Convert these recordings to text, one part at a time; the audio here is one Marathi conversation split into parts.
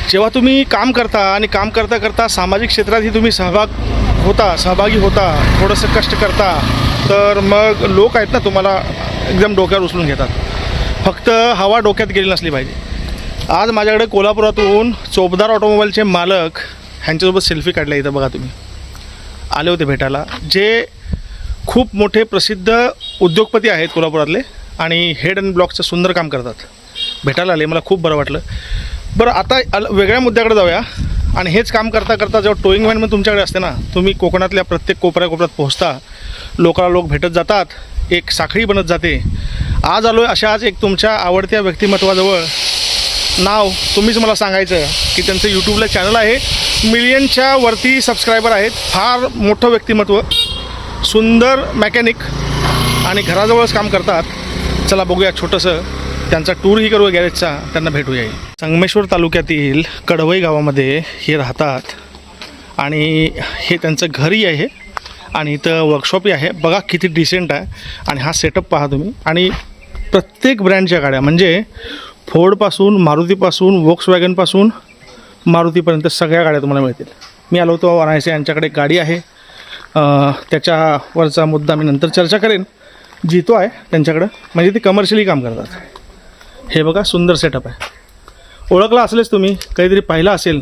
जेव्हा तुम्ही काम करता आणि काम करता करता सामाजिक क्षेत्रातही तुम्ही सहभागी होता, थोडंसं कष्ट करता, तर मग लोक आहेत ना तुम्हाला एकदम डोक्यावर उचलून घेतात. फक्त हवा डोक्यात गेली नसली पाहिजे. आज माझ्याकडे कोल्हापुरातून चोपदार ऑटोमोबाईलचे मालक ह्यांच्यासोबत सेल्फी काढल्या इथं बघा तुम्ही आले होते भेटायला, जे खूप मोठे प्रसिद्ध उद्योगपती आहेत कोल्हापुरातले आणि हेड अँड ब्लॉकचं सुंदर काम करतात. भेटायला आले, मला खूप बरं वाटलं. बरं, आता वेगळ्या मुद्द्याकडे जाऊया. आणि हेच काम करता करता जेव्हा टोईंग व्हॅन पण तुमच्याकडे असते ना, तुम्ही कोकणातल्या प्रत्येक कोपऱ्यात पोहोचता, लोकांना लोक भेटत जातात, एक साखळी बनत जाते. आज आलो आहे अशाच एक तुमच्या आवडत्या व्यक्तिमत्वाजवळ. नाव तुम्हीच मला सांगायचं की त्यांचं यूट्यूबला चॅनल आहे, मिलियनच्या वरती सबस्क्रायबर आहेत, फार मोठं व्यक्तिमत्व, सुंदर मेकॅनिक आणि घराजवळच काम करतात. चला बघूया, छोटंसं त्यांचा टूरही करूया गॅरेजचा, त्यांना भेटूया. संगमेश्वर तालुक्यातील कडवई गावामध्ये हे राहतात आणि हे त्यांचं घरही आहे आणि इथं वर्कशॉपही आहे. बघा किती डिसेंट आहे. आणि हा सेटअप पहा तुम्ही. आणि प्रत्येक ब्रँडच्या गाड्या, म्हणजे फोर्डपासून, मारुतीपासून, वोक्सवॅगनपासून मारुतीपर्यंत सगळ्या गाड्या तुम्हाला मिळतील. मी आलो होतो अनायसे यांच्याकडे गाडी आहे, त्याच्यावरचा मुद्दा मी नंतर चर्चा करेन. जितो आहे त्यांच्याकडं, म्हणजे ते कमर्शियली काम करतात. हे बघा सुंदर सेटअप आहे. ओळखला असेलच तुम्ही, काहीतरी पाहिलं असेल.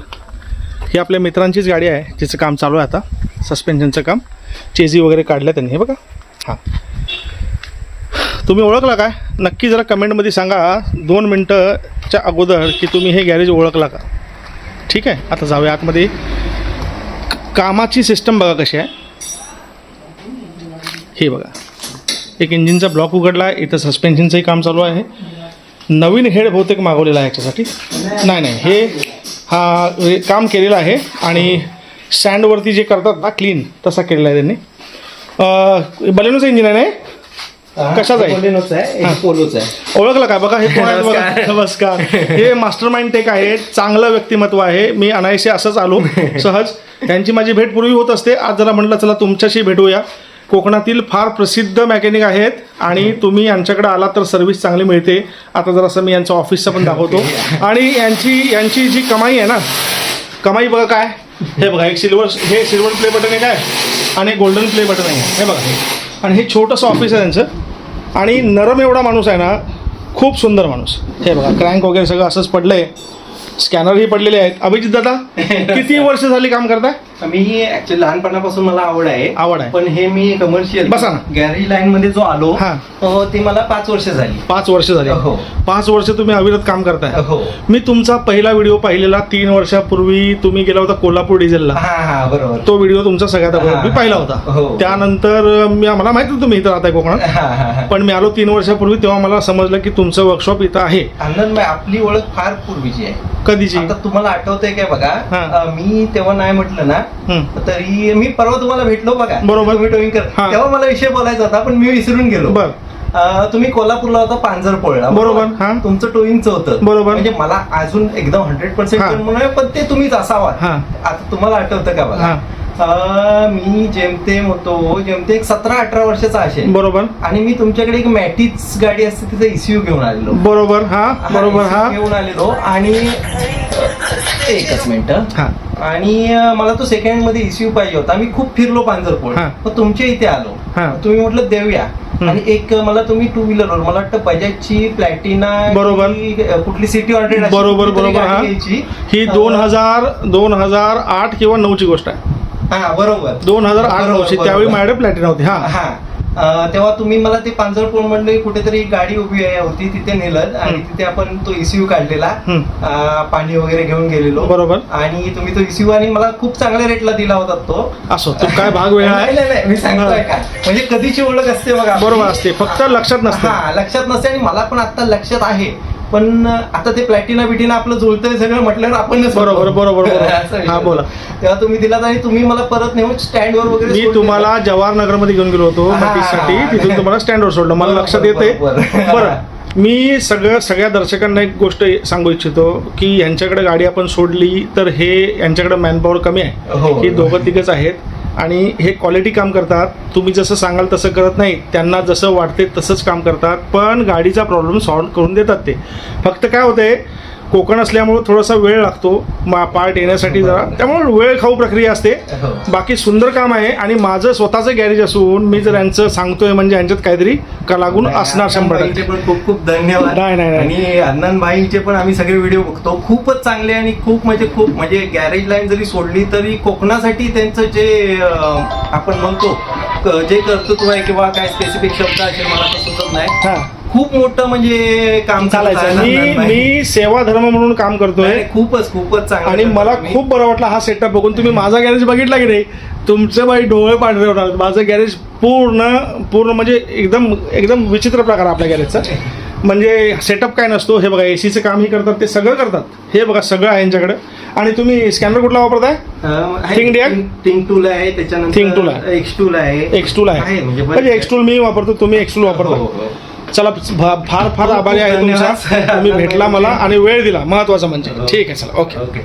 ही आपल्या मित्रांचीच गाडी आहे, जिचं काम चालू आहे आता, सस्पेन्शनचं काम. चेजी वगैरे काढल्या त्यांनी. हे बघा, हां तुम्ही ओळखला काय? नक्की जरा कमेंटमध्ये सांगा 2 मिनटंच्या अगोदर की तुम्ही हे गॅरेज ओळखला का. ठीक आहे, आता जाऊया आतमध्ये. कामाची सिस्टम बघा कशी आहे. हे बघा, एक इंजिनचा ब्लॉक उघडला आहे, इथं सस्पेन्शनचंही काम चालू आहे. नवीन हेड बहुतेक मागवलेला आहे याच्यासाठी. नाही, हे काम केलेलं आहे आणि स्टँडवरती जे करतात ना क्लीन, तसा केलेला आहे त्यांनी. बलेनोचं इंजिन आहे नाही, कशाच आहे? पोलोच आहे. ओळखलं काय? बघा हे कोण आहेत बघा. नमस्कार. हे मास्टर माइंड टेक आहेत, चांगलं व्यक्तिमत्व आहे. मी अनायसे असंच आलो सहज, त्यांची माझी भेट पूर्वी होत असते. आज जरा म्हटलं चला तुमच्याशी भेटूया. कोकणातील फार प्रसिद्ध मेकॅनिक आहेत आणि तुम्ही यांच्याकडे आला तर सर्व्हिस चांगली मिळते. आता जरासं मी यांचं ऑफिसचं पण दाखवतो. आणि यांची जी कमाई आहे ना, कमाई बघा काय. हे बघा, एक सिल्वर प्ले बटन आहे काय, आणि गोल्डन प्ले बटन आहे. हे बघा, आणि हे छोटंसं ऑफिस आहे त्यांचं. आणि नरम एवढा माणूस आहे ना, खूप सुंदर माणूस. हे बघा, क्रँक वगैरे सगळं असंच पडलं आहे, स्कॅनरही पडलेले आहेत. अभिजित दादा किती वर्ष झाली काम करताय? मी ऍक्च्युअली लहानपणापासून मला आवड आहे. पण हे मी कमर्शियल बसा ना गॅरेज लाईन मध्ये जो आलो ती मला 5 वर्ष झाली. 5 वर्ष झाली. हो, 5 वर्ष तुम्ही अविरत काम करताय. हो. मी तुमचा पहिला व्हिडिओ पाहिलेला 3 वर्षापूर्वी. तुम्ही गेला होता कोल्हापूर डिझेलला. हा बरोबर. तो व्हिडिओ तुमचा सगळ्यात अगोदर मी पाहिला होता. त्यानंतर मला माहिती होतं तुम्ही इथं राहताय कोकणात, पण मी आलो 3 वर्षापूर्वी. तेव्हा मला समजलं की तुमचं वर्कशॉप इथं आहे. आनंद, आपली ओळख फार पूर्वीची आहे. कधीची? आता तुम्हाला आठवतंय काय बघा, मी तेव्हा नाही म्हटलं ना, तरी मी परवा तुम्हाला भेटलो बघा. बरोबर. तुम्ही टोईंग कर, तेव्हा मला विषय बोलायचा होता पण मी विसरून गेलो. तुम्ही कोल्हापूरला होता, पांजरपोळला. बरोबर. तुमचं टोईंगचं होतं. बरोबर. म्हणजे मला अजून एकदम 100% म्हणून, पण ते तुम्हीच असावा. आता तुम्हाला आठवतं का बघा, मी जेमतेम 17-18 वर्षाचा असेल. बरोबर. आणि मी तुमच्याकडे एक मॅटीच गाडी असते, तिचा ECU घेऊन आलेलो. बरोबर. घेऊन आलेलो. आणि एकच मिनिट. आणि मला तो सेकंड मध्ये ECU पाहिजे होता. मी खूप फिरलो पांजरपोळ, मग तुमच्या इथे आलो. तुम्ही म्हटलं देऊया. आणि एक मला तुम्ही 2 व्हीलरवर, मला वाटतं बजाजची प्लॅटिना, बरोबर, कुठली सिटी 100, बरोबर. ही 2008 किंवा 9ची गोष्ट आहे. हा बरोबर, 2008-9ची. त्यावेळी माझ्याकडे प्लॅटिना होती. तेव्हा तुम्ही मला ते पांजरपूर म्हणले, कुठेतरी गाडी उभी होती, तिथे नेलं आणि तिथे आपण तो ECU काढलेला, पाणी वगैरे घेऊन गेलेलो. बरोबर. आणि तुम्ही तो ECU आणि मला खूप चांगल्या रेटला दिला होता तो. असो, तो काय भाग वेगळा आहे. नाही, मी सांगतोय का, म्हणजे कधीची ओळख असते बघा. बरोबर असते, फक्त लक्षात नसते. लक्षात नसते. आणि मला पण आता लक्षात आहे, पण आता ते प्लॅटिना बिटिना आपलं जुळतंय सगळं म्हटल्यावर आपण. बरोबर. हा बोला. तेव्हा तुम्ही दिलात आणि तुम्ही मला परत नेऊन स्टँडवर वगैरे. मी तुम्हाला जवाहरनगर मध्ये घेऊन गेलो होतो साठी, तिथून तुम्हाला स्टँडवर सोडलं. मला लक्षात येते. बरं, मी सगळ्या दर्शकांना एक गोष्ट सांगू इच्छितो की यांच्याकडे गाडी आपण सोडली तर हे यांच्याकडे मॅनपॉवर कमी आहे. ही 2-3च आहेत आणि हे क्वालिटी काम करतात. तुम्ही जसं सांगाल तसं करत नाही, त्यांना जसं वाटते तसंच काम करतात. पण गाडीचा प्रॉब्लेम सॉल्व्ह करून देतात ते. फक्त काय होतंय, कोकण असल्यामुळे थोडासा वेळ लागतो पार्ट येण्यासाठी जरा, त्यामुळे वेळ खाऊ प्रक्रिया असते. बाकी सुंदर काम आहे आणि माझं स्वतःचं गॅरेज असून मी जर यांचं सांगतोय म्हणजे यांच्यात काहीतरी लागून असणार 100%. पण खूप खूप धन्यवाद. नाही. आणि अण्णान भाईंचे पण आम्ही सगळे व्हिडिओ बघतो, खूपच चांगले आणि खूप म्हणजे गॅरेज लाईन जरी सोडली तरी कोकणासाठी त्यांचं जे आपण म्हणतो जे कर्तृत्व आहे किंवा काय स्पेसिफिक शब्द असेल मला तर सुचत नाही, खूप मोठं म्हणजे काम चालायचं. मी सेवा धर्म म्हणून काम करतोय. खूपच चांगलं. आणि मला खूप बरं वाटलं हा सेटअप बघून. तुम्ही माझा गॅरेज बघितला की नाही, तुमचे बाई डोळे पांढरे होणार. माझं गॅरेज पूर्ण म्हणजे एकदम विचित्र प्रकार आपल्या गॅरेजचा. म्हणजे सेटअप काय नसतो. हे बघा एसीचं कामही करतात, ते सगळं करतात. हे बघा सगळं आहे यांच्याकडे. आणि तुम्ही स्कॅनर कुठला वापरताय? थिंग टूल आहे, त्याच्यानंतर थिंग टूल आहे, एक्स टूल आहे. म्हणजे एक्स टूल मी वापरतो, तुम्ही एक्स टूल वापरता. चला फार आभारी आहे तुमचा. तुम्ही भेटला मला आणि वेळ दिला, महत्वाचं म्हणजे. ठीक आहे, चला ओके.